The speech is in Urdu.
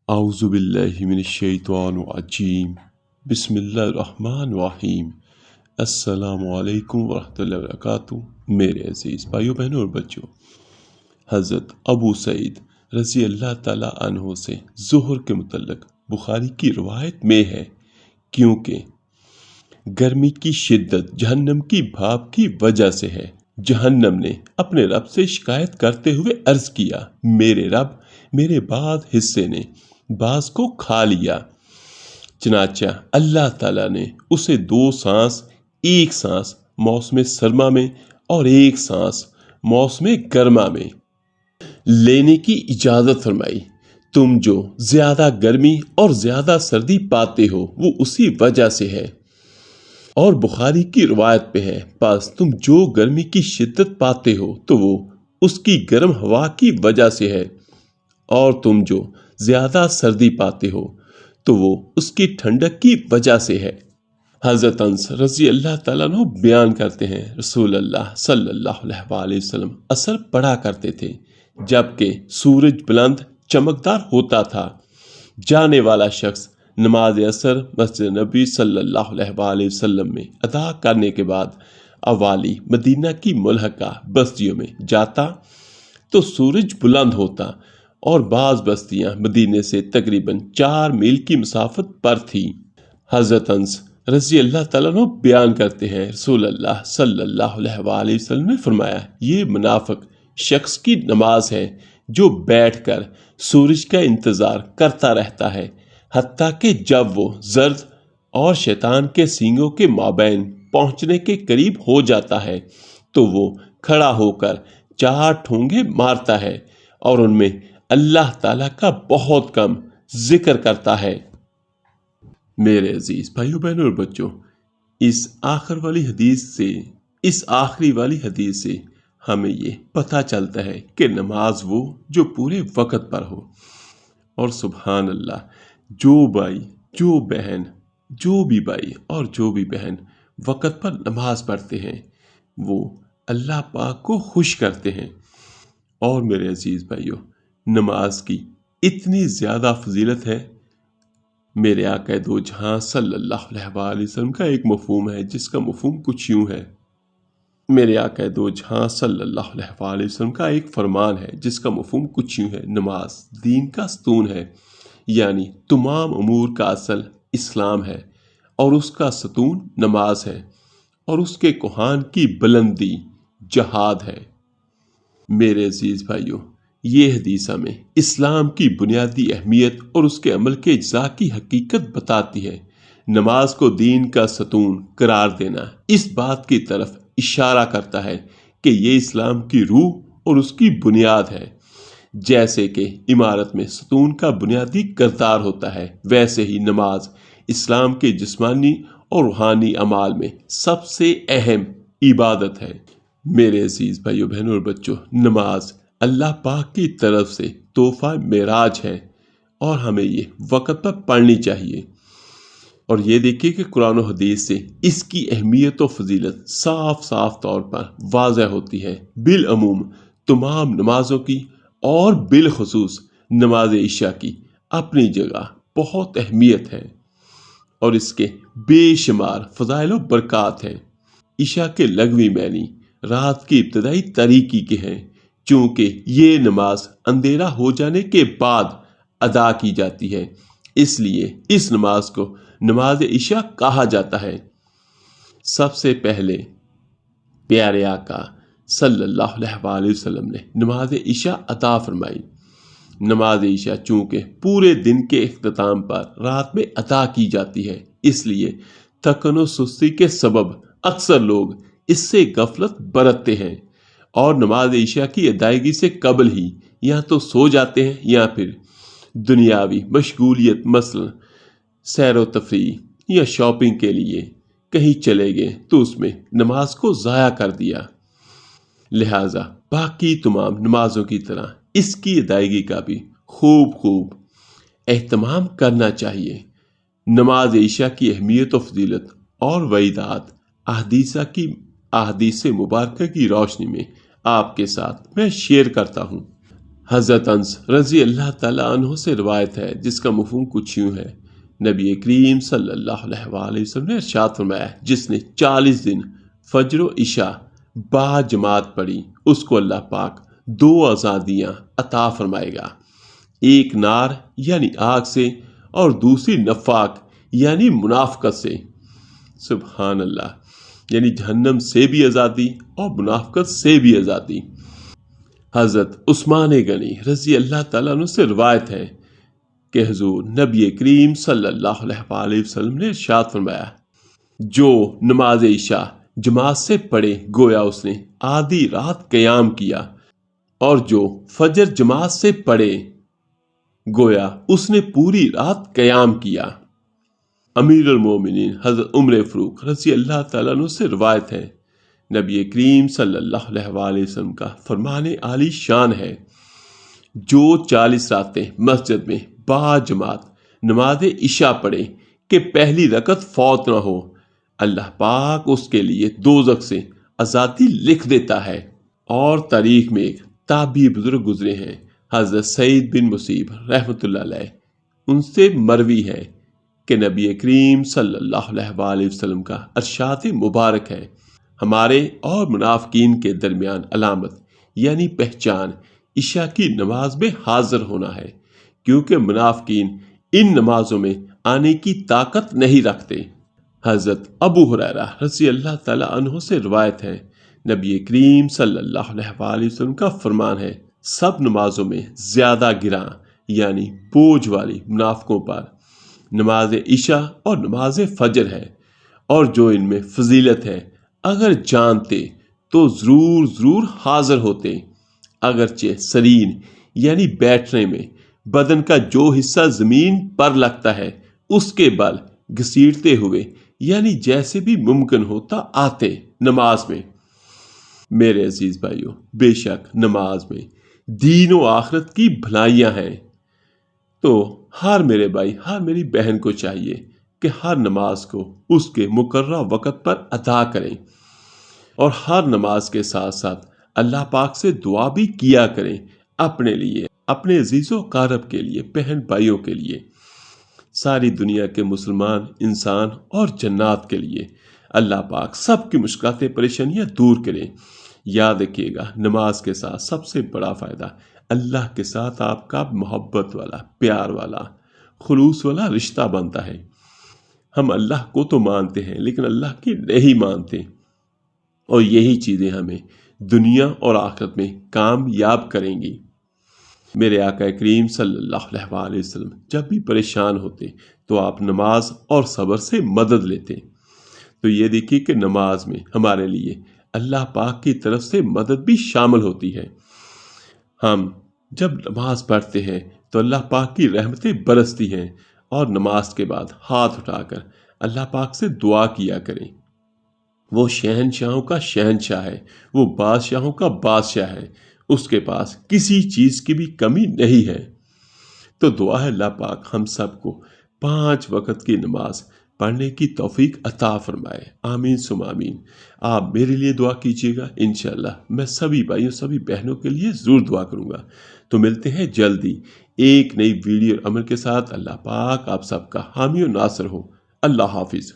اعوذ باللہ من الشیطان الرجیم بسم اللہ الرحمن الرحیم السلام علیکم ورحمۃ اللہ وبرکاتہ۔ میرے عزیز بھائیو بہنوں اور بچوں، حضرت ابو سعید رضی اللہ تعالیٰ عنہ سے ظہر کے متعلق بخاری کی روایت میں ہے، کیونکہ گرمی کی شدت جہنم کی بھاپ کی وجہ سے ہے۔ جہنم نے اپنے رب سے شکایت کرتے ہوئے عرض کیا، میرے رب، میرے بعض حصے نے بعض کو کھا لیا۔ چنانچہ اللہ تعالیٰ نے اسے 2 سانس، ایک سانس موسم سرما میں اور ایک سانس موسم گرما میں لینے کی اجازت فرمائی۔ تم جو زیادہ گرمی اور زیادہ سردی پاتے ہو وہ اسی وجہ سے ہے۔ اور بخاری کی روایت پہ ہے، پس تم جو گرمی کی شدت پاتے ہو تو وہ اس کی گرم ہوا کی وجہ سے ہے، اور تم جو زیادہ سردی پاتے ہو تو وہ اس کی ٹھنڈک کی وجہ سے ہے۔ حضرت انس رضی اللہ تعالیٰ عنہ بیان کرتے ہیں، رسول اللہ صلی اللہ علیہ وآلہ وسلم عصر پڑھا کرتے تھے جبکہ سورج بلند چمکدار ہوتا تھا۔ جانے والا شخص نماز عصر مسجد نبی صلی اللہ علیہ وآلہ وسلم میں ادا کرنے کے بعد اوالی مدینہ کی ملحقہ بستیوں میں جاتا تو سورج بلند ہوتا، اور بعض بستیاں مدینے سے تقریباً 4 میل کی مسافت پر تھی۔ حضرت انس رضی اللہ تعالیٰ عنہ بیان کرتے ہیں، رسول اللہ صلی اللہ علیہ وآلہ وسلم نے فرمایا، یہ منافق شخص کی نماز ہے جو بیٹھ کر سورج کا انتظار کرتا رہتا ہے حتیٰ کہ جب وہ زرد اور شیطان کے سینگوں کے مابین پہنچنے کے قریب ہو جاتا ہے تو وہ کھڑا ہو کر 4 ٹھونگے مارتا ہے اور ان میں اللہ تعالیٰ کا بہت کم ذکر کرتا ہے۔ میرے عزیز بھائیو بہنوں اور بچوں، اس آخری والی حدیث سے ہمیں یہ پتہ چلتا ہے کہ نماز وہ جو پورے وقت پر ہو، اور سبحان اللہ، جو بھائی، جو بہن، جو بھی بھائی اور جو بھی بہن وقت پر نماز پڑھتے ہیں وہ اللہ پاک کو خوش کرتے ہیں۔ اور میرے عزیز بھائیو، نماز کی اتنی زیادہ فضیلت ہے۔ میرے آقا دو جہاں صلی اللہ علیہ وآلہ وسلم کا ایک مفہوم ہے جس کا مفہوم کچھ یوں ہے۔ میرے آقا دو جہاں صلی اللہ علیہ وآلہ وسلم کا ایک فرمان ہے جس کا مفہوم کچھ یوں ہے، نماز دین کا ستون ہے، یعنی تمام امور کا اصل اسلام ہے اور اس کا ستون نماز ہے، اور اس کے کوہان کی بلندی جہاد ہے۔ میرے عزیز بھائیو، یہ حدیث ہمیں اسلام کی بنیادی اہمیت اور اس کے عمل کے اجزاء کی حقیقت بتاتی ہے۔ نماز کو دین کا ستون قرار دینا اس بات کی طرف اشارہ کرتا ہے کہ یہ اسلام کی روح اور اس کی بنیاد ہے۔ جیسے کہ عمارت میں ستون کا بنیادی کردار ہوتا ہے، ویسے ہی نماز اسلام کے جسمانی اور روحانی اعمال میں سب سے اہم عبادت ہے۔ میرے عزیز بھائیو بہنوں اور بچوں، نماز اللہ پاک کی طرف سے تحفہ معراج ہے اور ہمیں یہ وقت پر پڑھنی چاہیے۔ اور یہ دیکھیے کہ قرآن و حدیث سے اس کی اہمیت و فضیلت صاف صاف طور پر واضح ہوتی ہے۔ بالعموم تمام نمازوں کی اور بالخصوص نماز عشاء کی اپنی جگہ بہت اہمیت ہے اور اس کے بے شمار فضائل و برکات ہیں۔ عشاء کے لغوی معنی رات کی ابتدائی تاریکی کے ہیں، چونکہ یہ نماز اندھیرا ہو جانے کے بعد ادا کی جاتی ہے، اس لیے اس نماز کو نماز عشاء کہا جاتا ہے۔ سب سے پہلے پیارے آقا صلی اللہ علیہ وآلہ وسلم نے نماز عشاء عطا فرمائی۔ نماز عشاء چونکہ پورے دن کے اختتام پر رات میں ادا کی جاتی ہے، اس لیے تھکن و سستی کے سبب اکثر لوگ اس سے غفلت برتتے ہیں اور نماز عشاء کی ادائیگی سے قبل ہی یا تو سو جاتے ہیں یا پھر دنیاوی مشغولیت، مثلا سیر و تفریح یا شاپنگ کے لیے کہیں چلے گئے تو اس میں نماز کو ضائع کر دیا۔ لہٰذا باقی تمام نمازوں کی طرح اس کی ادائیگی کا بھی خوب اہتمام کرنا چاہیے۔ نماز عشاء کی اہمیت و فضیلت اور وعیدات احادیث مبارکہ کی روشنی میں آپ کے ساتھ میں شیئر کرتا ہوں۔ حضرت انس رضی اللہ تعالیٰ عنہ سے روایت ہے جس کا مفہوم کچھ یوں ہے، نبی کریم صلی اللہ علیہ وآلہ وسلم نے ارشاد فرمایا، جس نے 40 دن فجر و عشاء با جماعت پڑھی اس کو اللہ پاک 2 آزادیاں عطا فرمائے گا، ایک نار یعنی آگ سے اور دوسری نفاق یعنی منافقت سے۔ سبحان اللہ، یعنی جہنم سے بھی آزادی اور منافقت سے بھی آزادی۔ حضرت عثمان غنی رضی اللہ تعالیٰ عنہ سے روایت ہے کہ حضور نبی کریم صلی اللہ علیہ وآلہ وسلم نے ارشاد فرمایا، جو نماز عشاء جماعت سے پڑھے گویا اس نے آدھی رات قیام کیا، اور جو فجر جماعت سے پڑھے گویا اس نے پوری رات قیام کیا۔ امیر المومنین حضرت عمر فاروق رضی اللہ تعالیٰ عنہ سے روایت ہے، نبی کریم صلی اللہ علیہ وآلہ وسلم کا فرمان عالی شان ہے، جو 40 راتیں مسجد میں با جماعت نماز عشاء پڑھے کہ پہلی رکعت فوت نہ ہو، اللہ پاک اس کے لیے دوزخ سے آزادی لکھ دیتا ہے۔ اور تاریخ میں ایک تابعی بزرگ گزرے ہیں، حضرت سعید بن مسیب رحمۃ اللہ علیہ، ان سے مروی ہے کہ نبی کریم صلی اللہ علیہ وآلہ وسلم کا ارشاد مبارک ہے، ہمارے اور منافقین کے درمیان علامت یعنی پہچان عشاء کی نماز میں حاضر ہونا ہے، کیونکہ منافقین ان نمازوں میں آنے کی طاقت نہیں رکھتے۔ حضرت ابو ہریرہ رضی اللہ تعالی عنہ سے روایت ہے، نبی کریم صلی اللہ علیہ وآلہ وسلم کا فرمان ہے، سب نمازوں میں زیادہ گراں یعنی بوجھ والی منافقوں پر نماز عشاء اور نماز فجر ہے، اور جو ان میں فضیلت ہے اگر جانتے تو ضرور حاضر ہوتے، اگرچہ سرین یعنی بیٹھنے میں بدن کا جو حصہ زمین پر لگتا ہے اس کے بل گھسیٹتے ہوئے یعنی جیسے بھی ممکن ہوتا آتے نماز میں۔ میرے عزیز بھائیوں، بے شک نماز میں دین و آخرت کی بھلائیاں ہیں، تو ہر میرے بھائی ہر میری بہن کو چاہیے کہ ہر نماز کو اس کے مقررہ وقت پر ادا کریں، اور ہر نماز کے ساتھ ساتھ اللہ پاک سے دعا بھی کیا کریں، اپنے لیے، اپنے عزیز و اقارب کے لیے، بہن بھائیوں کے لیے، ساری دنیا کے مسلمان انسان اور جنات کے لیے۔ اللہ پاک سب کی مشکلات پریشانیاں دور کریں۔ یاد رکھیے گا، نماز کے ساتھ سب سے بڑا فائدہ اللہ کے ساتھ آپ کا محبت والا، پیار والا، خلوص والا رشتہ بنتا ہے۔ ہم اللہ کو تو مانتے ہیں لیکن اللہ کی نہیں مانتے، اور یہی چیزیں ہمیں دنیا اور آخرت میں کامیاب کریں گی۔ میرے آقا کریم صلی اللہ علیہ وآلہ وسلم جب بھی پریشان ہوتے تو آپ نماز اور صبر سے مدد لیتے۔ تو یہ دیکھیے کہ نماز میں ہمارے لیے اللہ پاک کی طرف سے مدد بھی شامل ہوتی ہے۔ ہم جب نماز پڑھتے ہیں تو اللہ پاک کی رحمتیں برستی ہیں، اور نماز کے بعد ہاتھ اٹھا کر اللہ پاک سے دعا کیا کریں۔ وہ شہنشاہوں کا شہنشاہ ہے، وہ بادشاہوں کا بادشاہ ہے، اس کے پاس کسی چیز کی بھی کمی نہیں ہے۔ تو دعا ہے اللہ پاک ہم سب کو 5 وقت کی نماز پڑھنے کی توفیق عطا فرمائے، آمین ثم آمین۔ آپ میرے لیے دعا کیجیے گا، انشاءاللہ میں سبھی بھائیوں سبھی بہنوں کے لیے ضرور دعا کروں گا۔ تو ملتے ہیں جلدی ایک نئی ویڈیو عمل کے ساتھ۔ اللہ پاک آپ سب کا حامی و ناصر ہو۔ اللہ حافظ۔